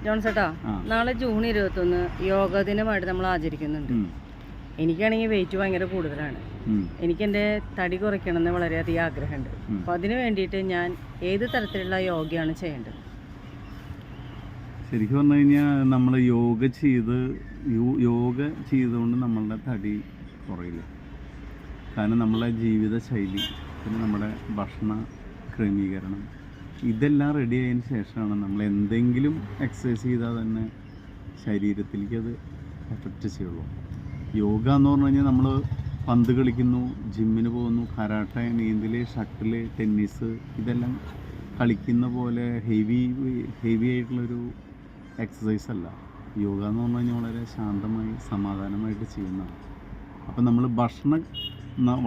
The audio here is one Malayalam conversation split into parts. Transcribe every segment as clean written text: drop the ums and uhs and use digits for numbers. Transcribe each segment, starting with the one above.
ജോൺസേട്ടാ, നാളെ ജൂൺ 21 യോഗ ദിനമായിട്ട് നമ്മൾ ആചരിക്കുന്നുണ്ട്. എനിക്കാണെങ്കിൽ വെയിറ്റ് ഭയങ്കര കൂടുതലാണ്. എനിക്ക് എൻ്റെ തടി കുറയ്ക്കണമെന്ന് വളരെയധികം ആഗ്രഹമുണ്ട്. അപ്പോൾ അതിന് വേണ്ടിയിട്ട് ഞാൻ ഏത് തരത്തിലുള്ള യോഗയാണ് ചെയ്യേണ്ടത്? ശരിക്കും പറഞ്ഞു കഴിഞ്ഞാൽ നമ്മൾ യോഗ ചെയ്തുകൊണ്ട് നമ്മളുടെ തടി കുറയില്ല. കാരണം നമ്മളെ ജീവിതശൈലി, പിന്നെ നമ്മുടെ ഭക്ഷണ ക്രമീകരണം, ഇതെല്ലാം റെഡി ആയതിന് ശേഷമാണ് നമ്മൾ എന്തെങ്കിലും എക്സസൈസ് ചെയ്താൽ തന്നെ ശരീരത്തിലേക്ക് അത് എഫക്റ്റ് ചെയ്യുള്ളൂ. യോഗ എന്ന് പറഞ്ഞു കഴിഞ്ഞാൽ നമ്മൾ പന്ത് കളിക്കുന്നു, ജിമ്മിന് പോകുന്നു, കരാട്ടെ, നീന്തൽ, ഷട്ടിൽ, ടെന്നീസ്, ഇതെല്ലാം കളിക്കുന്ന പോലെ ഹെവി ആയിട്ടുള്ളൊരു എക്സസൈസ് അല്ല. യോഗ എന്ന് പറഞ്ഞു കഴിഞ്ഞാൽ വളരെ ശാന്തമായി സമാധാനമായിട്ട് ചെയ്യുന്നതാണ്. അപ്പം നമ്മൾ ഭക്ഷണം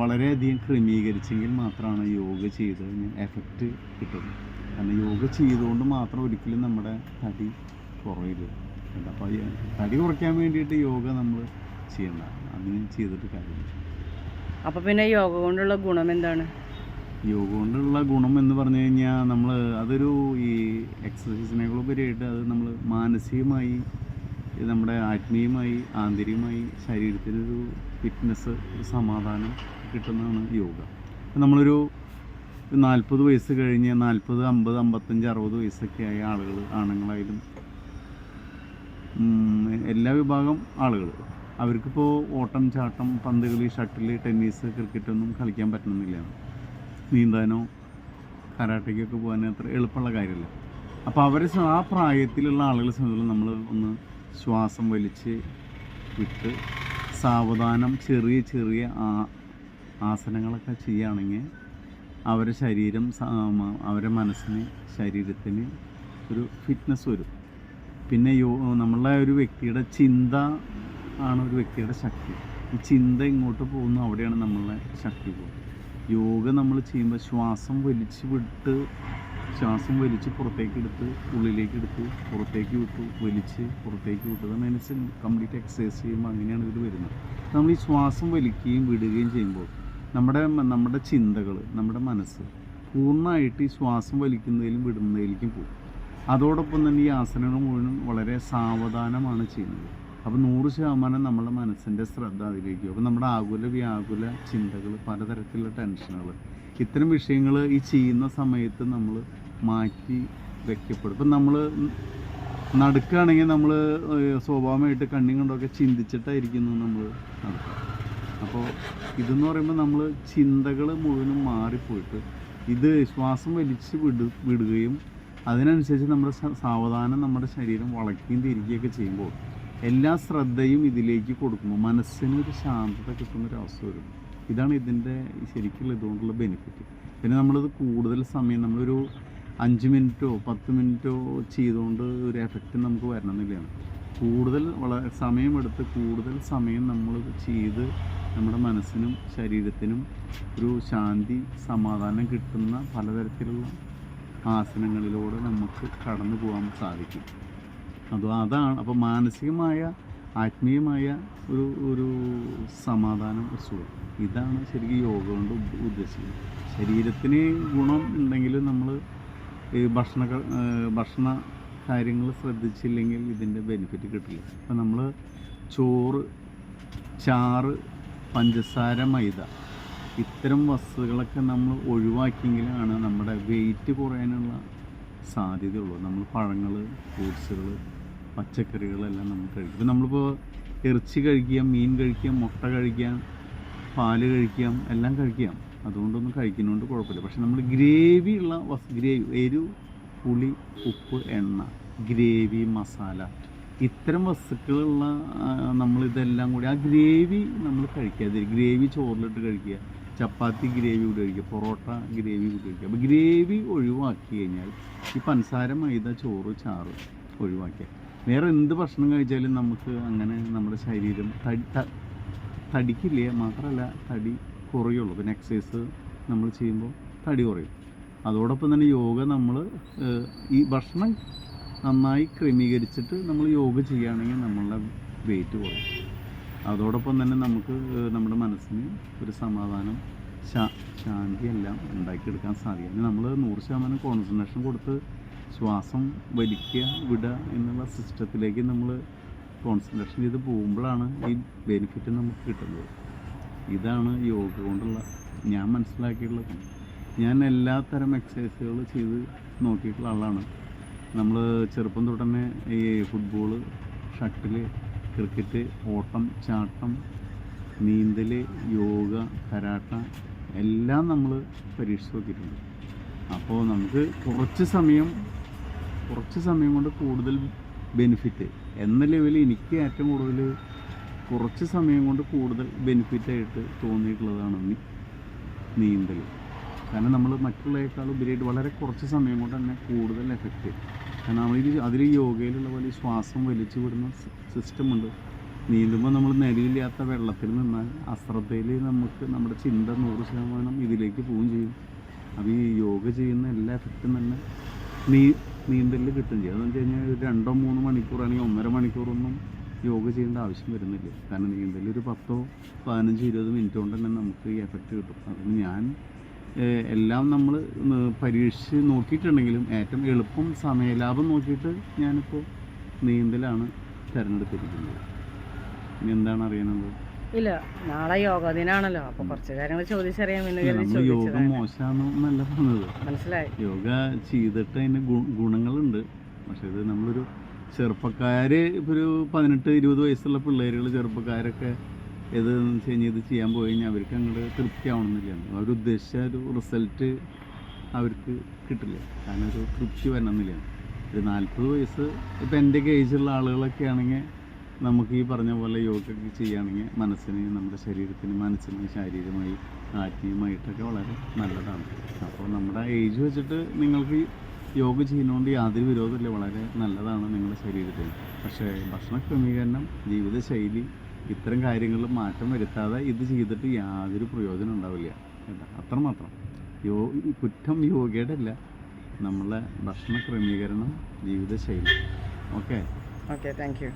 വളരെയധികം ക്രമീകരിച്ചെങ്കിൽ മാത്രമാണ് യോഗ ചെയ്ത് കഴിഞ്ഞാൽ എഫക്റ്റ് കിട്ടുന്നത്. കാരണം യോഗ ചെയ്തുകൊണ്ട് മാത്രം ഒരിക്കലും നമ്മുടെ തടി കുറയില്ല. അപ്പോൾ തടി കുറയ്ക്കാൻ വേണ്ടിയിട്ട് യോഗ നമ്മൾ ചെയ്യണ്ട, അതിന് ചെയ്തിട്ട് കാര്യമില്ല. അപ്പോൾ പിന്നെ യോഗ കൊണ്ടുള്ള ഗുണം എന്താണ്? യോഗ കൊണ്ടുള്ള ഗുണം എന്ന് പറഞ്ഞു കഴിഞ്ഞാൽ നമ്മൾ അതൊരു ഈ എക്സസൈസിനേക്കാളുപരിയായിട്ട് അത് നമ്മൾ മാനസികമായി, നമ്മുടെ ആത്മീയമായി, ആന്തരികമായി ശരീരത്തിനൊരു ഫിറ്റ്നസ്, ഒരു സമാധാനം കിട്ടുന്നതാണ് യോഗ. നമ്മളൊരു 40 വയസ്സ് കഴിഞ്ഞ് 40, 50, 55, 60 വയസ്സൊക്കെ ആയ ആളുകൾ, ആണുങ്ങളായാലും എല്ലാ വിഭാഗം ആളുകൾ, അവർക്കിപ്പോൾ ഓട്ടം, ചാട്ടം, പന്ത് കളി, ഷട്ടിൽ, ടെന്നീസ്, ക്രിക്കറ്റൊന്നും കളിക്കാൻ പറ്റണമെന്നില്ല. നീന്താനോ കരാട്ടയ്ക്കൊക്കെ പോകാൻ അത്ര എളുപ്പമുള്ള കാര്യമല്ല. അപ്പോൾ ആ പ്രായത്തിലുള്ള ആളുകളെ സംബന്ധിച്ചിടത്തോളം നമ്മൾ ഒന്ന് ശ്വാസം വലിച്ച് വിട്ട് സാവധാനം ചെറിയ ചെറിയ ആസനങ്ങളൊക്കെ ചെയ്യുകയാണെങ്കിൽ അവരുടെ ശരീരം, അവരുടെ മനസ്സിന്, ശരീരത്തിന് ഒരു ഫിറ്റ്നസ് വരും. പിന്നെ നമ്മളുടെ ഒരു വ്യക്തിയുടെ ചിന്ത ആണ് ഒരു വ്യക്തിയുടെ ശക്തി. ഈ ചിന്ത ഇങ്ങോട്ട് പോകുന്നു, അവിടെയാണ് നമ്മളുടെ ശക്തി പോകുന്നത്. യോഗ നമ്മൾ ചെയ്യുമ്പോൾ ശ്വാസം വലിച്ച് പുറത്തേക്ക് എടുത്ത്, ഉള്ളിലേക്ക് എടുത്ത്, പുറത്തേക്ക് വിട്ടു, വലിച്ച് പുറത്തേക്ക് വിട്ടു. അതനുസരിച്ച് കംപ്ലീറ്റ് എക്സസൈസ് ചെയ്യുമ്പോൾ അങ്ങനെയാണ് ഇത് വരുന്നത്. നമ്മൾ ഈ ശ്വാസം വലിക്കുകയും വിടുകയും ചെയ്യുമ്പോൾ നമ്മുടെ ചിന്തകൾ, നമ്മുടെ മനസ്സ് പൂർണ്ണമായിട്ട് ഈ ശ്വാസം വലിക്കുന്നതിലും വിടുന്നതിലേക്കും പോകും. അതോടൊപ്പം തന്നെ ഈ ആസനങ്ങൾ മുഴുവൻ വളരെ സാവധാനമാണ് ചെയ്യുന്നത്. അപ്പോൾ 100% നമ്മുടെ മനസ്സിൻ്റെ ശ്രദ്ധ അതിലേക്ക്. അപ്പോൾ നമ്മുടെ വ്യാകുല ചിന്തകൾ, പലതരത്തിലുള്ള ടെൻഷനുകൾ, ഇത്തരം വിഷയങ്ങൾ ഈ ചെയ്യുന്ന സമയത്ത് നമ്മൾ മാറ്റി വയ്ക്കപ്പെടും. ഇപ്പം നമ്മൾ നടക്കുകയാണെങ്കിൽ നമ്മൾ സ്വാഭാവികമായിട്ട് കണ്ണും കൊണ്ടൊക്കെ ചിന്തിച്ചിട്ടായിരിക്കുന്നു നമ്മൾ നടക്കുക. അപ്പോൾ ഇതെന്ന് പറയുമ്പോൾ നമ്മൾ ചിന്തകൾ മുഴുവനും മാറിപ്പോയിട്ട് ഇത് ശ്വാസം വലിച്ച് വിടുകയും അതിനനുസരിച്ച് നമ്മുടെ സാവധാനം നമ്മുടെ ശരീരം വളയ്ക്കുകയും തിരിക്കുകയൊക്കെ ചെയ്യുമ്പോൾ എല്ലാ ശ്രദ്ധയും ഇതിലേക്ക് കൊടുക്കുമ്പോൾ മനസ്സിനൊരു ശാന്തത കിട്ടുന്നൊരവസ്ഥ വരും. ഇതാണ് ഇതിൻ്റെ ശരിക്കുള്ള ഇതുകൊണ്ടുള്ള ബെനിഫിറ്റ്. പിന്നെ നമ്മളത് കൂടുതൽ സമയം, നമ്മളൊരു 5 മിനിറ്റോ 10 മിനിറ്റോ ചെയ്തുകൊണ്ട് ഒരു എഫക്റ്റ് നമുക്ക് വരണമെന്നില്ലാണ്. വളരെ സമയമെടുത്ത് കൂടുതൽ സമയം നമ്മൾ ചെയ്ത് നമ്മുടെ മനസ്സിനും ശരീരത്തിനും ഒരു ശാന്തി, സമാധാനം കിട്ടുന്ന പലതരത്തിലുള്ള ആസനങ്ങളിലൂടെ നമുക്ക് കടന്നു പോകാൻ സാധിക്കും. അതാണ് അപ്പോൾ മാനസികമായ, ആത്മീയമായ ഒരു സമാധാനം, ഒരു സുഖം. ഇതാണ് ശരിക്കും യോഗ കൊണ്ട് ഉദ്ദേശിക്കുന്നത്. ശരീരത്തിന് ഗുണം ഉണ്ടെങ്കിലും നമ്മൾ ഭക്ഷണ കാര്യങ്ങൾ ശ്രദ്ധിച്ചില്ലെങ്കിൽ ഇതിൻ്റെ ബെനിഫിറ്റ് കിട്ടില്ല. അപ്പോൾ നമ്മൾ ചോറ്, ചാറ്, പഞ്ചസാര, മൈദ, ഇത്തരം വസ്തുക്കളൊക്കെ നമ്മൾ ഒഴിവാക്കിയെങ്കിലാണ് നമ്മുടെ വെയിറ്റ് കുറയാനുള്ള സാധ്യതയുള്ളൂ. നമ്മൾ പഴങ്ങൾ, ഫ്രൂട്ട്സുകൾ, പച്ചക്കറികളെല്ലാം നമ്മൾ കഴിക്കും. ഇപ്പോൾ നമ്മളിപ്പോൾ ഇറച്ചി കഴിക്കാം, മീൻ കഴിക്കാം, മുട്ട കഴിക്കാം, പാല് കഴിക്കാം, എല്ലാം കഴിക്കാം. അതുകൊണ്ടൊന്നും കഴിക്കുന്നതുകൊണ്ട് കുഴപ്പമില്ല. പക്ഷെ നമ്മൾ ഗ്രേവിയുള്ള എരിവ്, പുളി, ഉപ്പ്, എണ്ണ, ഗ്രേവി, മസാല, ഇത്തരം വസ്തുക്കളുള്ള നമ്മളിതെല്ലാം കൂടി, ആ ഗ്രേവി നമ്മൾ കഴിക്കാതിരിക്കുക. ഗ്രേവി ചോറിലിട്ട് കഴിക്കുക, ചപ്പാത്തി ഗ്രേവി കൂടി കഴിക്കുക, പൊറോട്ട ഗ്രേവി കൂടി കഴിക്കുക. അപ്പോൾ ഗ്രേവി ഒഴിവാക്കി കഴിഞ്ഞാൽ ഈ പഞ്ചസാര, മൈദ, ചോറ്, ചാറ് ഒഴിവാക്കിയാൽ വേറെ എന്ത് ഭക്ഷണം കഴിച്ചാലും നമുക്ക് അങ്ങനെ നമ്മുടെ ശരീരം തടിക്കില്ല. മാത്രമല്ല തടി കുറയുള്ളൂ. പിന്നെ എക്സസൈസ് നമ്മൾ ചെയ്യുമ്പോൾ തടി കുറയും. അതോടൊപ്പം തന്നെ യോഗ നമ്മൾ ഈ ഭക്ഷണം നന്നായി ക്രമീകരിച്ചിട്ട് നമ്മൾ യോഗ ചെയ്യുകയാണെങ്കിൽ നമ്മളുടെ വെയിറ്റ് കുറയും. അതോടൊപ്പം തന്നെ നമുക്ക് നമ്മുടെ മനസ്സിന് ഒരു സമാധാനം, ശാന്തി എല്ലാം ഉണ്ടാക്കിയെടുക്കാൻ സാധിക്കും. നമ്മൾ 100% കോൺസെൻട്രേഷൻ കൊടുത്ത് ശ്വാസം വലിക്കുക വിടുക എന്നുള്ള സിസ്റ്റത്തിലേക്ക് നമ്മൾ കോൺസെൻട്രേഷൻ ചെയ്ത് പോകുമ്പോഴാണ് ഈ ബെനിഫിറ്റ് നമുക്ക് കിട്ടുന്നത്. ഇതാണ് യോഗ കൊണ്ടുള്ള ഞാൻ മനസ്സിലാക്കിയിട്ടുള്ളത്. ഞാൻ എല്ലാ തരം എക്സസൈസുകൾ ചെയ്ത് നോക്കിയിട്ടുള്ള ആളാണ്. നമ്മൾ ചെറുപ്പം തൊട്ട് തന്നെ ഈ ഫുട്ബോൾ, ഷട്ടിൽ, ക്രിക്കറ്റ്, ഓട്ടം, ചാട്ടം, നീന്തൽ, യോഗ, കരാട്ട എല്ലാം നമ്മൾ പരീക്ഷിച്ച് നോക്കിയിട്ടുണ്ട്. അപ്പോൾ നമുക്ക് കുറച്ച് സമയം കൊണ്ട് കൂടുതൽ ബെനിഫിറ്റ് എന്ന ലെവലിൽ എനിക്ക് ഏറ്റവും കൂടുതൽ കുറച്ച് സമയം കൊണ്ട് കൂടുതൽ ബെനിഫിറ്റായിട്ട് തോന്നിയിട്ടുള്ളതാണ് നീന്തൽ. കാരണം നമ്മൾ മറ്റുള്ളതിനേക്കാൾ ഉപരിയായിട്ട് വളരെ കുറച്ച് സമയം കൊണ്ട് തന്നെ കൂടുതൽ എഫക്റ്റ്. കാരണം അതിൽ യോഗയിലുള്ള പോലെ ശ്വാസം വലിച്ചു വിടുന്ന സിസ്റ്റമുണ്ട്. നീന്തുമ്പോൾ നമ്മൾ നിലയില്ലാത്ത വെള്ളത്തിൽ നിന്നാൽ അശ്രദ്ധയിൽ നമുക്ക് നമ്മുടെ ചിന്ത 100% ഇതിലേക്ക് പോവുകയും ചെയ്യും. അപ്പോൾ ഈ യോഗ ചെയ്യുന്ന എല്ലാ എഫക്റ്റും തന്നെ നീന്തലിൽ കിട്ടുകയും ചെയ്യും. അതെന്ന് വെച്ച് കഴിഞ്ഞാൽ 2-3 മണിക്കൂറാണെങ്കിൽ 1.5 മണിക്കൂറൊന്നും യോഗ ചെയ്യേണ്ട ആവശ്യം വരുന്നില്ല. കാരണം നീന്തലിൽ ഒരു 10-15-20 മിനിറ്റ് കൊണ്ട് തന്നെ നമുക്ക് ഈ എഫക്റ്റ് കിട്ടും. അതുകൊണ്ട് ഞാൻ എല്ലാം നമ്മൾ പരീക്ഷിച്ച് നോക്കിയിട്ടുണ്ടെങ്കിലും ഏറ്റവും എളുപ്പം സമയലാഭം നോക്കിയിട്ട് ഞാനിപ്പോൾ നീന്തലാണ് തിരഞ്ഞെടുത്തിരിക്കുന്നത്. ഇനി എന്താണ് അറിയാനുള്ളത്? ഇല്ല, നാളെ യോഗ ദിനാണല്ലോ, അപ്പൊ കുറച്ച് കാര്യങ്ങൾ ചോദിച്ചറിയാമെന്ന് നമ്മൾ യോഗ മോശമാണെന്നല്ല പറഞ്ഞത്, മനസ്സിലായി. യോഗ ചെയ്തിട്ട് അതിന് ഗുണങ്ങളുണ്ട്. പക്ഷെ ഇത് നമ്മളൊരു ചെറുപ്പക്കാര് ഇപ്പോൾ ഒരു 18-20 വയസ്സുള്ള പിള്ളേരുകൾ, ചെറുപ്പക്കാരൊക്കെ ഇത് ചെയ്യാൻ പോയി കഴിഞ്ഞാൽ അവർക്ക് അങ്ങോട്ട് തൃപ്തി ആവണമെന്നില്ല. അവരുദ്ദേശിച്ച ഒരു റിസൾട്ട് അവർക്ക് കിട്ടില്ല. കാരണം ഒരു തൃപ്തി വരണമെന്നില്ല. ഒരു 40 വയസ്സ് ഇപ്പം എൻ്റെയൊക്കെ ഏജുള്ള ആളുകളൊക്കെ ആണെങ്കിൽ നമുക്ക് ഈ പറഞ്ഞ പോലെ യോഗയൊക്കെ ചെയ്യുകയാണെങ്കിൽ മനസ്സിന്, നമ്മുടെ ശരീരത്തിന്, മനസ്സിന്, ശാരീരികമായി, ആത്മീയമായിട്ടൊക്കെ വളരെ നല്ലതാണ്. അപ്പോൾ നമ്മുടെ ഏജ് വെച്ചിട്ട് നിങ്ങൾക്ക് യോഗ ചെയ്യുന്നതുകൊണ്ട് യാതൊരു വിരോധമില്ല, വളരെ നല്ലതാണ് നിങ്ങളുടെ ശരീരത്തിന്. പക്ഷേ ഭക്ഷണ ക്രമീകരണം, ജീവിതശൈലി, ഇത്തരം കാര്യങ്ങളിൽ മാറ്റം വരുത്താതെ ഇത് ചെയ്തിട്ട് യാതൊരു പ്രയോജനം ഉണ്ടാവില്ല കേട്ടോ. അത്രമാത്രം. കുറ്റം യോഗയുടെ അല്ല, നമ്മളെ ഭക്ഷണ ക്രമീകരണം, ജീവിതശൈലി. Okay, thank you.